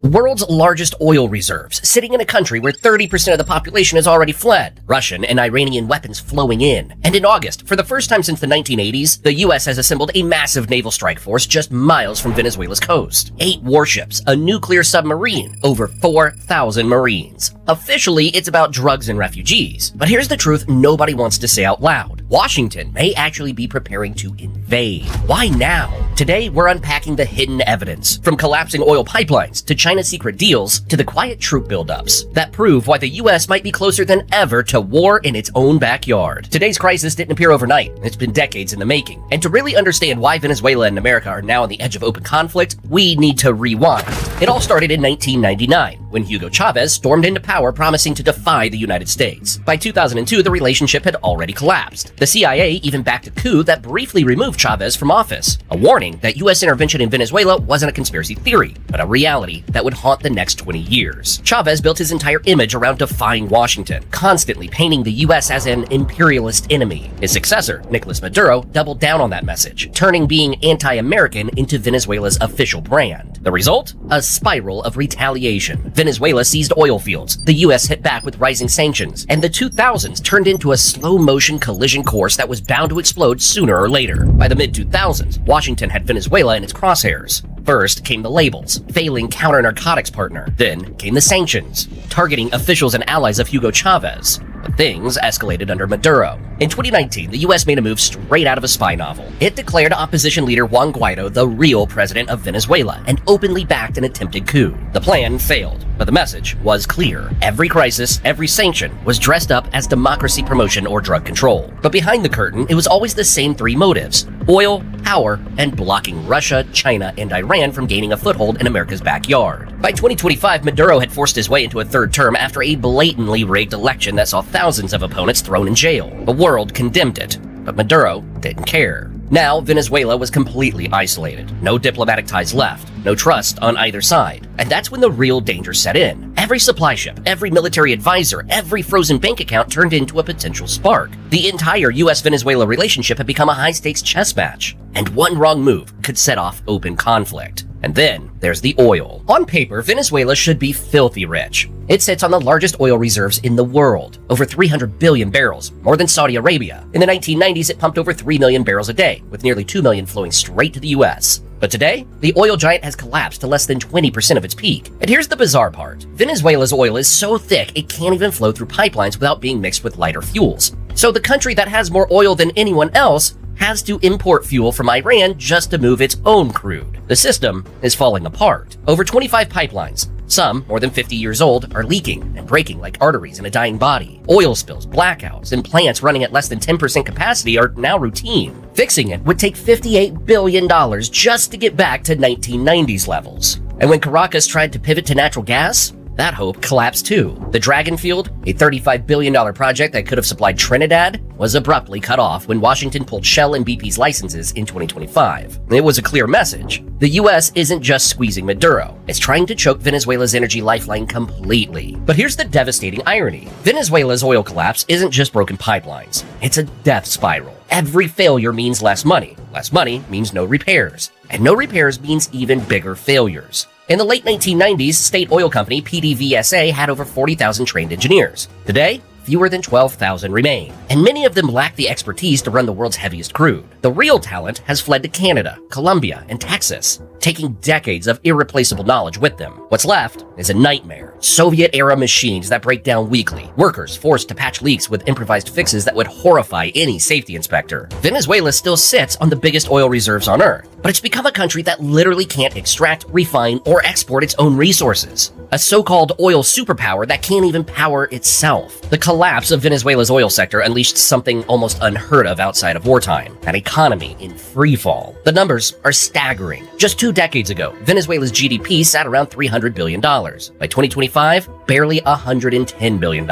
World's largest oil reserves, sitting in a country where 30% of the population has already fled. Russian and Iranian weapons flowing in. And in August, for the first time since the 1980s, the US has assembled a massive naval strike force just miles from Venezuela's coast. 8 warships, a nuclear submarine, over 4,000 Marines. Officially, it's about drugs and refugees. But here's the truth nobody wants to say out loud. Washington may actually be preparing to invade. Why now? Today, we're unpacking the hidden evidence, from collapsing oil pipelines to China's secret deals to the quiet troop buildups that prove why the US might be closer than ever to war in its own backyard. Today's crisis didn't appear overnight. It's been decades in the making. And to really understand why Venezuela and America are now on the edge of open conflict, we need to rewind. It all started in 1999, when Hugo Chavez stormed into power promising to defy the United States. By 2002, the relationship had already collapsed. The CIA even backed a coup that briefly removed Chavez from office, a warning that US intervention in Venezuela wasn't a conspiracy theory, but a reality that would haunt the next 20 years. Chavez built his entire image around defying Washington, constantly painting the US as an imperialist enemy. His successor, Nicolas Maduro, doubled down on that message, turning being anti-American into Venezuela's official brand. The result? A spiral of retaliation. Venezuela seized oil fields, the US hit back with rising sanctions, and the 2000s turned into a slow-motion collision course that was bound to explode sooner or later. By the mid-2000s, Washington had Venezuela in its crosshairs. First came the labels, failing counter-narcotics partner. Then came the sanctions, targeting officials and allies of Hugo Chavez. But things escalated under Maduro. In 2019, the US made a move straight out of a spy novel. It declared opposition leader Juan Guaido the real president of Venezuela and openly backed an attempted coup. The plan failed, but the message was clear. Every crisis, every sanction was dressed up as democracy promotion or drug control. But behind the curtain, it was always the same 3 motives: oil, power, and blocking Russia, China, and Iran from gaining a foothold in America's backyard. By 2025, Maduro had forced his way into a third term after a blatantly rigged election that saw thousands of opponents thrown in jail. The world condemned it, but Maduro didn't care. Now, Venezuela was completely isolated. No diplomatic ties left, no trust on either side. And that's when the real danger set in. Every supply ship, every military advisor, every frozen bank account turned into a potential spark. The entire US-Venezuela relationship had become a high-stakes chess match. And one wrong move could set off open conflict. And then there's the oil. On paper, Venezuela should be filthy rich. It sits on the largest oil reserves in the world, over 300 billion barrels, more than Saudi Arabia. In the 1990s, it pumped over 3 million barrels a day, with nearly 2 million flowing straight to the US. But today, the oil giant has collapsed to less than 20% of its peak. And here's the bizarre part. Venezuela's oil is so thick it can't even flow through pipelines without being mixed with lighter fuels. So the country that has more oil than anyone else has to import fuel from Iran just to move its own crude. The system is falling apart. Over 25 pipelines, some more than 50 years old, are leaking and breaking like arteries in a dying body. Oil spills, blackouts, and plants running at less than 10% capacity are now routine. Fixing it would take $58 billion just to get back to 1990s levels. And when Caracas tried to pivot to natural gas, that hope collapsed too. The Dragon Field, a $35 billion project that could have supplied Trinidad, was abruptly cut off when Washington pulled Shell and BP's licenses in 2025. It was a clear message. The US isn't just squeezing Maduro, it's trying to choke Venezuela's energy lifeline completely. But here's the devastating irony. Venezuela's oil collapse isn't just broken pipelines, it's a death spiral. Every failure means less money. Less money means no repairs. And no repairs means even bigger failures. In the late 1990s, state oil company PDVSA had over 40,000 trained engineers. Today, fewer than 12,000 remain, and many of them lack the expertise to run the world's heaviest crude. The real talent has fled to Canada, Colombia, and Texas, taking decades of irreplaceable knowledge with them. What's left is a nightmare. Soviet-era machines that break down weekly, workers forced to patch leaks with improvised fixes that would horrify any safety inspector. Venezuela still sits on the biggest oil reserves on Earth, but it's become a country that literally can't extract, refine, or export its own resources. A so-called oil superpower that can't even power itself. The collapse of Venezuela's oil sector unleashed something almost unheard of outside of wartime, an economy in freefall. The numbers are staggering. Just 2 decades ago, Venezuela's GDP sat around $300 billion. By 2025, barely $110 billion.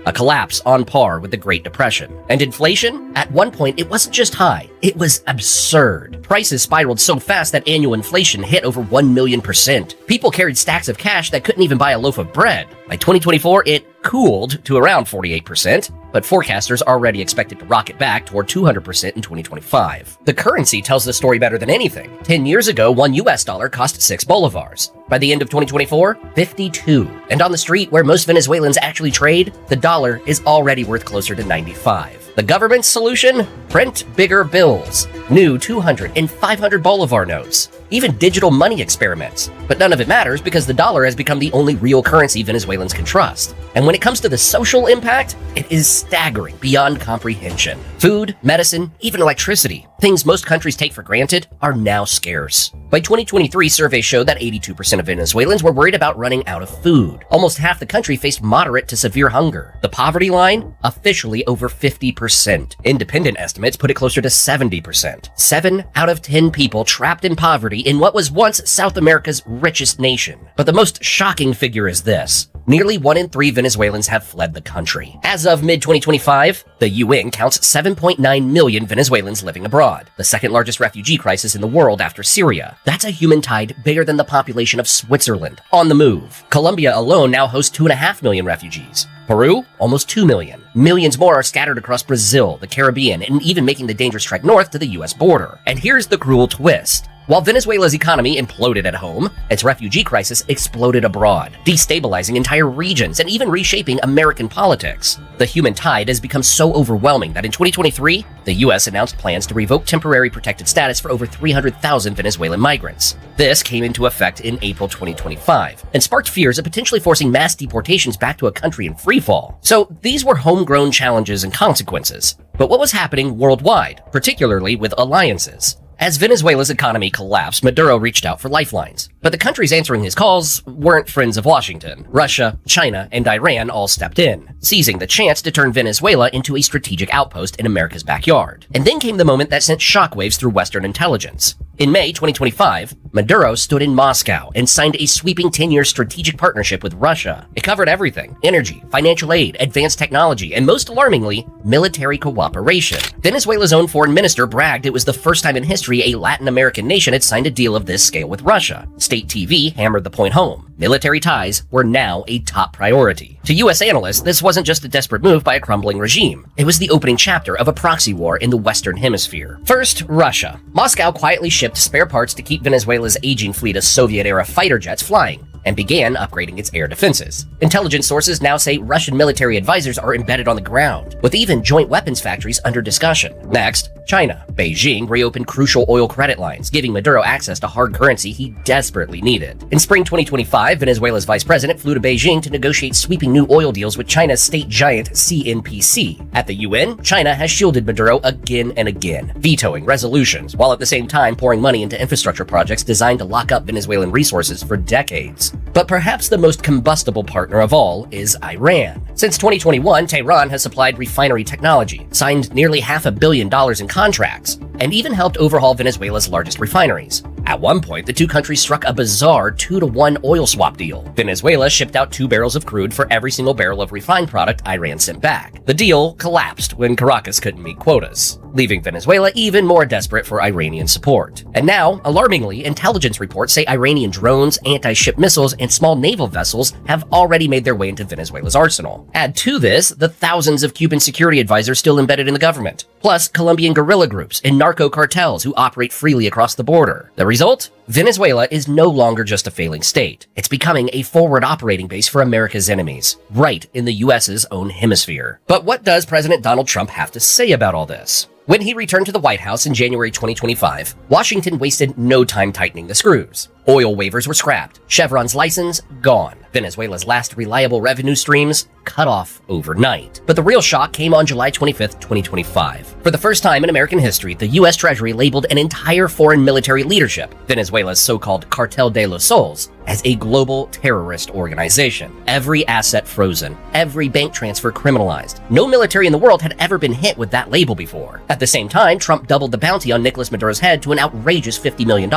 A collapse on par with the Great Depression. And inflation? At one point, it wasn't just high, it was absurd. Prices spiraled so fast that annual inflation hit over 1 million%. People carried stacks of cash that couldn't even buy a loaf of bread. By 2024, it cooled to around 48%, but forecasters already expect it to rocket back toward 200% in 2025. The currency tells the story better than anything. 10 years ago, one US dollar cost 6 bolivars. By the end of 2024, 52. And on the street where most Venezuelans actually trade, the dollar is already worth closer to 95. The government's solution? Print bigger bills. New 200 and 500 bolivar notes. Even digital money experiments. But none of it matters because the dollar has become the only real currency Venezuelans can trust. And when it comes to the social impact, it is staggering beyond comprehension. Food, medicine, even electricity, things most countries take for granted, are now scarce. By 2023, surveys showed that 82% of Venezuelans were worried about running out of food. Almost half the country faced moderate to severe hunger. The poverty line? Officially over 50%. Independent estimates put it closer to 70%. 7 out of 10 people trapped in poverty in what was once South America's richest nation. But the most shocking figure is this. Nearly 1 in 3 Venezuelans have fled the country. As of mid-2025, the UN counts 7.9 million Venezuelans living abroad, the second largest refugee crisis in the world after Syria. That's a human tide bigger than the population of Switzerland, on the move. Colombia alone now hosts 2.5 million refugees. Peru, almost 2 million. Millions more are scattered across Brazil, the Caribbean, and even making the dangerous trek north to the US border. And here's the cruel twist. While Venezuela's economy imploded at home, its refugee crisis exploded abroad, destabilizing entire regions and even reshaping American politics. The human tide has become so overwhelming that in 2023, the U.S. announced plans to revoke temporary protected status for over 300,000 Venezuelan migrants. This came into effect in April 2025 and sparked fears of potentially forcing mass deportations back to a country in freefall. So these were homegrown challenges and consequences. But what was happening worldwide, particularly with alliances? As Venezuela's economy collapsed, Maduro reached out for lifelines. But the countries answering his calls weren't friends of Washington. Russia, China, and Iran all stepped in, seizing the chance to turn Venezuela into a strategic outpost in America's backyard. And then came the moment that sent shockwaves through Western intelligence. In May 2025, Maduro stood in Moscow and signed a sweeping 10-year strategic partnership with Russia. It covered everything: energy, financial aid, advanced technology, and most alarmingly, military cooperation. Venezuela's own foreign minister bragged it was the first time in history a Latin American nation had signed a deal of this scale with Russia. State TV hammered the point home. Military ties were now a top priority. To U.S. analysts, this wasn't just a desperate move by a crumbling regime. It was the opening chapter of a proxy war in the Western Hemisphere. First, Russia. Moscow quietly shipped spare parts to keep Venezuela's aging fleet of Soviet-era fighter jets flying, and began upgrading its air defenses. Intelligence sources now say Russian military advisors are embedded on the ground, with even joint weapons factories under discussion. Next, China. Beijing reopened crucial oil credit lines, giving Maduro access to hard currency he desperately needed. In spring 2025, Venezuela's vice president flew to Beijing to negotiate sweeping new oil deals with China's state giant CNPC. At the UN, China has shielded Maduro again and again, vetoing resolutions, while at the same time pouring money into infrastructure projects designed to lock up Venezuelan resources for decades. But perhaps the most combustible partner of all is Iran. Since 2021, Tehran has supplied refinery technology, signed nearly $500 million in contracts, and even helped overhaul Venezuela's largest refineries. At one point, the two countries struck a bizarre 2-to-1 oil swap deal. Venezuela shipped out 2 barrels of crude for every single barrel of refined product Iran sent back. The deal collapsed when Caracas couldn't meet quotas, leaving Venezuela even more desperate for Iranian support. And now, alarmingly, intelligence reports say Iranian drones, anti-ship missiles, and small naval vessels have already made their way into Venezuela's arsenal. Add to this the thousands of Cuban security advisors still embedded in the government, plus Colombian guerrilla groups and narco cartels who operate freely across the border. The result? Venezuela is no longer just a failing state. It's becoming a forward operating base for America's enemies, right in the US's own hemisphere. But what does President Donald Trump have to say about all this? When he returned to the White House in January 2025, Washington wasted no time tightening the screws. Oil waivers were scrapped, Chevron's license gone, Venezuela's last reliable revenue streams cut off overnight. But the real shock came on July 25th, 2025. For the first time in American history, the U.S. Treasury labeled an entire foreign military leadership, Venezuela's so-called Cartel de los Sols, as a global terrorist organization. Every asset frozen, every bank transfer criminalized. No military in the world had ever been hit with that label before. At the same time, Trump doubled the bounty on Nicolas Maduro's head to an outrageous $50 million,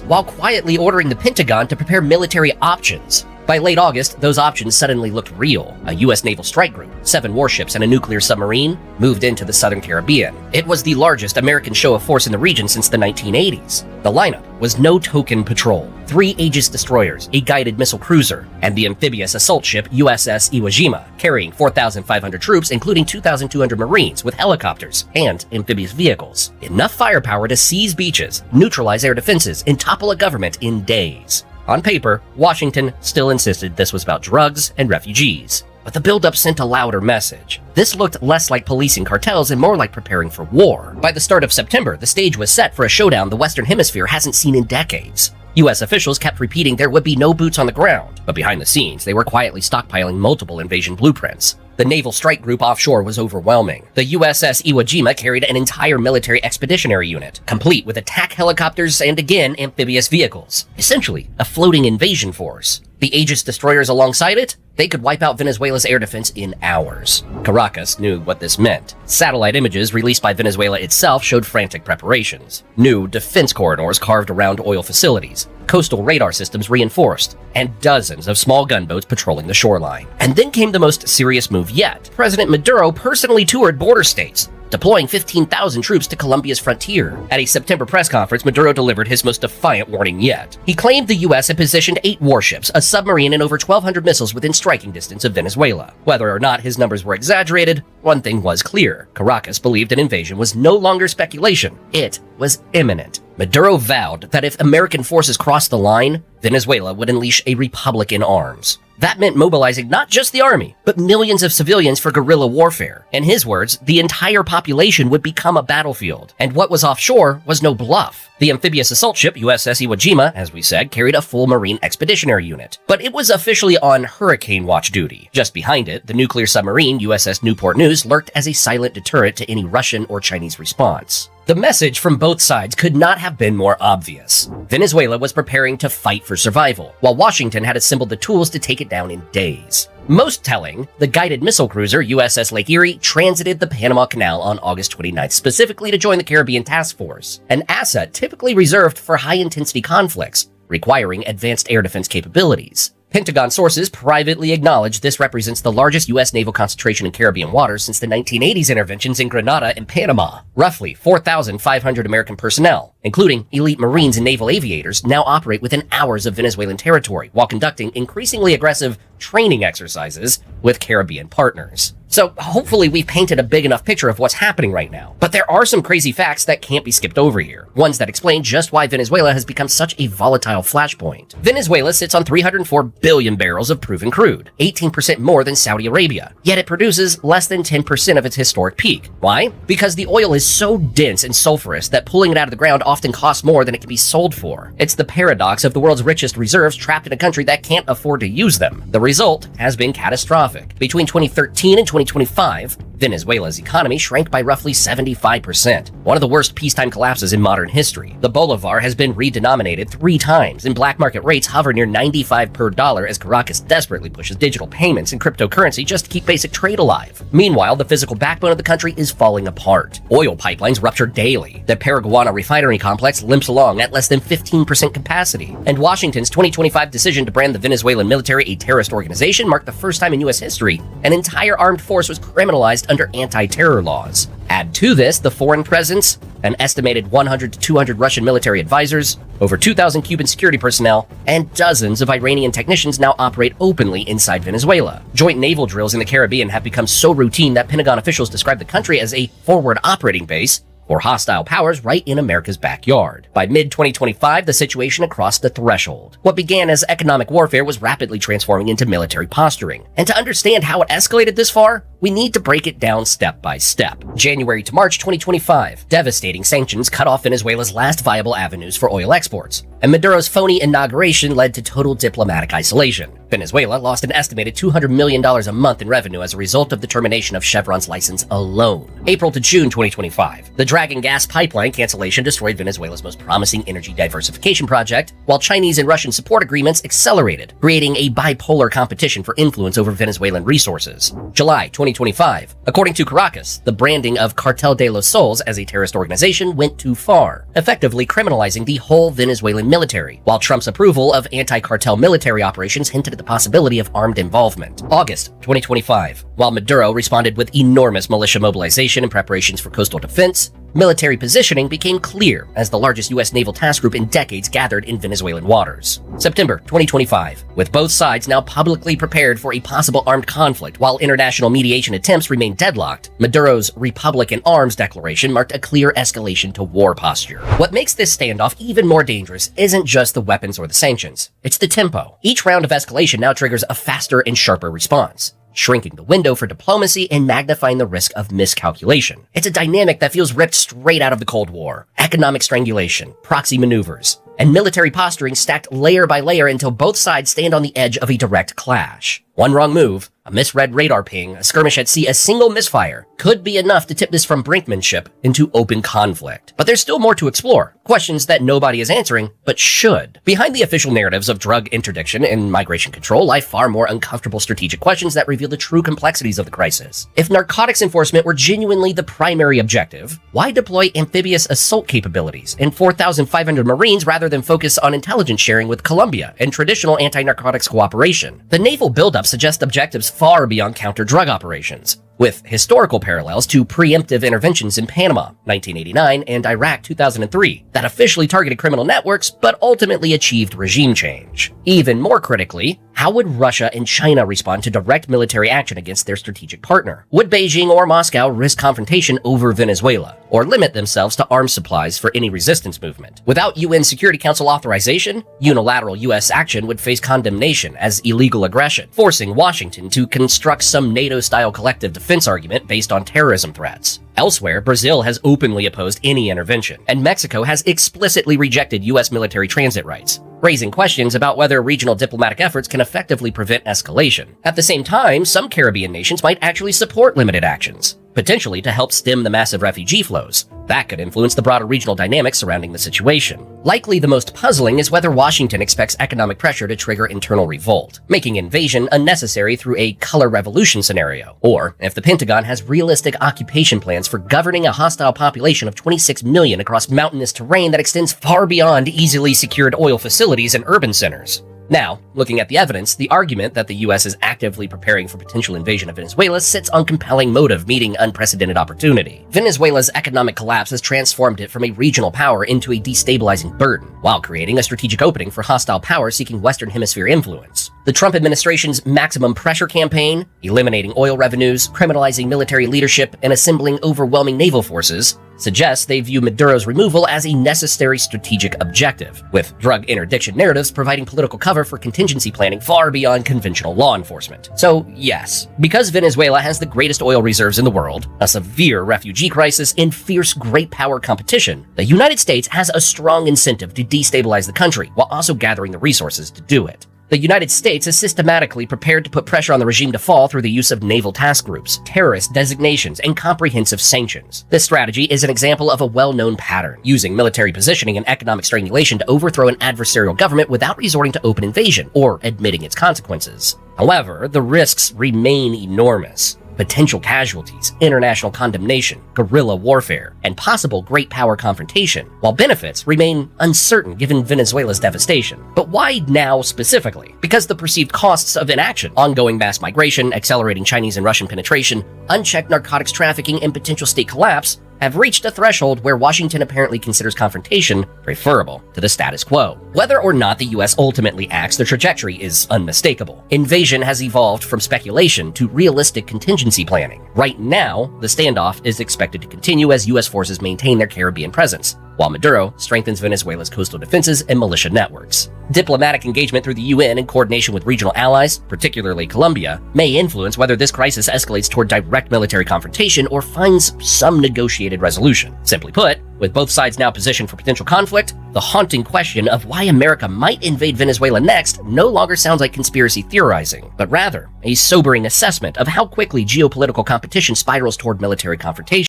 while quietly ordering the Pentagon to prepare military options. By late August, those options suddenly looked real. A U.S. naval strike group, 7 warships, and a nuclear submarine moved into the southern Caribbean. It was the largest American show of force in the region since the 1980s. The lineup was no token patrol, 3 Aegis destroyers, a guided missile cruiser, and the amphibious assault ship USS Iwo Jima, carrying 4,500 troops, including 2,200 Marines with helicopters and amphibious vehicles. Enough firepower to seize beaches, neutralize air defenses, and topple a government in days. On paper, Washington still insisted this was about drugs and refugees. But the buildup sent a louder message. This looked less like policing cartels and more like preparing for war. By the start of September, the stage was set for a showdown the Western Hemisphere hasn't seen in decades. U.S. officials kept repeating there would be no boots on the ground, but behind the scenes, they were quietly stockpiling multiple invasion blueprints. The naval strike group offshore was overwhelming. The USS Iwo Jima carried an entire military expeditionary unit, complete with attack helicopters and again amphibious vehicles. Essentially, a floating invasion force. The Aegis destroyers alongside it, they could wipe out Venezuela's air defense in hours. Caracas knew what this meant. Satellite images released by Venezuela itself showed frantic preparations. New defense corridors carved around oil facilities, coastal radar systems reinforced, and dozens of small gunboats patrolling the shoreline. And then came the most serious move yet. President Maduro personally toured border states, deploying 15,000 troops to Colombia's frontier. At a September press conference, Maduro delivered his most defiant warning yet. He claimed the U.S. had positioned 8 warships, a submarine, and over 1,200 missiles within striking distance of Venezuela. Whether or not his numbers were exaggerated, one thing was clear. Caracas believed an invasion was no longer speculation. It was imminent. Maduro vowed that if American forces crossed the line, Venezuela would unleash a republic in arms. That meant mobilizing not just the army, but millions of civilians for guerrilla warfare. In his words, the entire population would become a battlefield. And what was offshore was no bluff. The amphibious assault ship USS Iwo Jima, as we said, carried a full Marine expeditionary unit. But it was officially on hurricane watch duty. Just behind it, the nuclear submarine USS Newport News lurked as a silent deterrent to any Russian or Chinese response. The message from both sides could not have been more obvious. Venezuela was preparing to fight for survival, while Washington had assembled the tools to take it down in days. Most telling, the guided missile cruiser USS Lake Erie transited the Panama Canal on August 29th specifically to join the Caribbean Task Force, an asset typically reserved for high-intensity conflicts requiring advanced air defense capabilities. Pentagon sources privately acknowledge this represents the largest U.S. naval concentration in Caribbean waters since the 1980s interventions in Grenada and Panama. Roughly 4,500 American personnel, including elite Marines and naval aviators, now operate within hours of Venezuelan territory while conducting increasingly aggressive training exercises with Caribbean partners. So hopefully we've painted a big enough picture of what's happening right now. But there are some crazy facts that can't be skipped over here. Ones that explain just why Venezuela has become such a volatile flashpoint. Venezuela sits on 304 billion barrels of proven crude, 18% more than Saudi Arabia. Yet it produces less than 10% of its historic peak. Why? Because the oil is so dense and sulfurous that pulling it out of the ground often costs more than it can be sold for. It's the paradox of the world's richest reserves trapped in a country that can't afford to use them. The result has been catastrophic. Between 2013 and 2025, Venezuela's economy shrank by roughly 75%, one of the worst peacetime collapses in modern history. The bolivar has been redenominated 3 times, and black market rates hover near 95 per dollar as Caracas desperately pushes digital payments and cryptocurrency just to keep basic trade alive. Meanwhile, the physical backbone of the country is falling apart. Oil pipelines rupture daily. The Paraguana refinery complex limps along at less than 15% capacity. And Washington's 2025 decision to brand the Venezuelan military a terrorist organization marked the first time in U.S. history an entire armed force was criminalized under anti-terror laws. Add to this the foreign presence, an estimated 100 to 200 Russian military advisors, over 2,000 Cuban security personnel, and dozens of Iranian technicians now operate openly inside Venezuela. Joint naval drills in the Caribbean have become so routine that Pentagon officials describe the country as a forward operating base or hostile powers right in America's backyard. By mid-2025, the situation crossed the threshold. What began as economic warfare was rapidly transforming into military posturing. And to understand how it escalated this far, we need to break it down step by step. January to March 2025, devastating sanctions cut off Venezuela's last viable avenues for oil exports, and Maduro's phony inauguration led to total diplomatic isolation. Venezuela lost an estimated $200 million a month in revenue as a result of the termination of Chevron's license alone. April to June 2025, the Dragon gas pipeline cancellation destroyed Venezuela's most promising energy diversification project, while Chinese and Russian support agreements accelerated, creating a bipolar competition for influence over Venezuelan resources. July 2025, 2025. According to Caracas, the branding of Cartel de los Soles as a terrorist organization went too far, effectively criminalizing the whole Venezuelan military, while Trump's approval of anti-cartel military operations hinted at the possibility of armed involvement. August 2025. While Maduro responded with enormous militia mobilization and preparations for coastal defense, military positioning became clear as the largest U.S. naval task group in decades gathered in Venezuelan waters. September 2025. With both sides now publicly prepared for a possible armed conflict while international mediation attempts remain deadlocked, Maduro's Republic in Arms declaration marked a clear escalation to war posture. What makes this standoff even more dangerous isn't just the weapons or the sanctions, it's the tempo. Each round of escalation now triggers a faster and sharper response, shrinking the window for diplomacy and magnifying the risk of miscalculation. It's a dynamic that feels ripped straight out of the Cold War. Economic strangulation, proxy maneuvers, and military posturing stacked layer by layer until both sides stand on the edge of a direct clash. One wrong move, a misread radar ping, a skirmish at sea, a single misfire could be enough to tip this from brinkmanship into open conflict. But there's still more to explore, questions that nobody is answering, but should. Behind the official narratives of drug interdiction and migration control lie far more uncomfortable strategic questions that reveal the true complexities of the crisis. If narcotics enforcement were genuinely the primary objective, why deploy amphibious assault capabilities and 4,500 Marines rather than focus on intelligence sharing with Colombia and traditional anti-narcotics cooperation? The naval buildup suggests objectives far beyond counter-drug operations, with historical parallels to preemptive interventions in Panama, 1989, and Iraq, 2003, that officially targeted criminal networks but ultimately achieved regime change. Even more critically, how would Russia and China respond to direct military action against their strategic partner? Would Beijing or Moscow risk confrontation over Venezuela, or limit themselves to arms supplies for any resistance movement? Without UN Security Council authorization, unilateral U.S. action would face condemnation as illegal aggression, forcing Washington to construct some NATO-style collective defense argument based on terrorism threats. Elsewhere, Brazil has openly opposed any intervention, and Mexico has explicitly rejected U.S. military transit rights, raising questions about whether regional diplomatic efforts can effectively prevent escalation. At the same time, some Caribbean nations might actually support limited actions, potentially to help stem the massive refugee flows. That could influence the broader regional dynamics surrounding the situation. Likely the most puzzling is whether Washington expects economic pressure to trigger internal revolt, making invasion unnecessary through a color revolution scenario, or if the Pentagon has realistic occupation plans for governing a hostile population of 26 million across mountainous terrain that extends far beyond easily secured oil facilities and urban centers. Now, looking at the evidence, the argument that the U.S. is actively preparing for potential invasion of Venezuela sits on compelling motive meeting unprecedented opportunity. Venezuela's economic collapse has transformed it from a regional power into a destabilizing burden, while creating a strategic opening for hostile powers seeking Western Hemisphere influence. The Trump administration's maximum pressure campaign, eliminating oil revenues, criminalizing military leadership, and assembling overwhelming naval forces, suggests they view Maduro's removal as a necessary strategic objective, with drug interdiction narratives providing political cover for contingency planning far beyond conventional law enforcement. So yes, because Venezuela has the greatest oil reserves in the world, a severe refugee crisis, and fierce great power competition, the United States has a strong incentive to destabilize the country while also gathering the resources to do it. The United States is systematically prepared to put pressure on the regime to fall through the use of naval task groups, terrorist designations, and comprehensive sanctions. This strategy is an example of a well-known pattern, using military positioning and economic strangulation to overthrow an adversarial government without resorting to open invasion or admitting its consequences. However, the risks remain enormous. Potential casualties, international condemnation, guerrilla warfare, and possible great power confrontation, while benefits remain uncertain given Venezuela's devastation. But why now specifically? Because the perceived costs of inaction, ongoing mass migration, accelerating Chinese and Russian penetration, unchecked narcotics trafficking, and potential state collapse have reached a threshold where Washington apparently considers confrontation preferable to the status quo. Whether or not the U.S. ultimately acts, the trajectory is unmistakable. Invasion has evolved from speculation to realistic contingency planning. Right now, the standoff is expected to continue as U.S. forces maintain their Caribbean presence, while Maduro strengthens Venezuela's coastal defenses and militia networks. Diplomatic engagement through the UN in coordination with regional allies, particularly Colombia, may influence whether this crisis escalates toward direct military confrontation or finds some negotiated resolution. Simply put, with both sides now positioned for potential conflict, the haunting question of why America might invade Venezuela next no longer sounds like conspiracy theorizing, but rather a sobering assessment of how quickly geopolitical competition spirals toward military confrontation.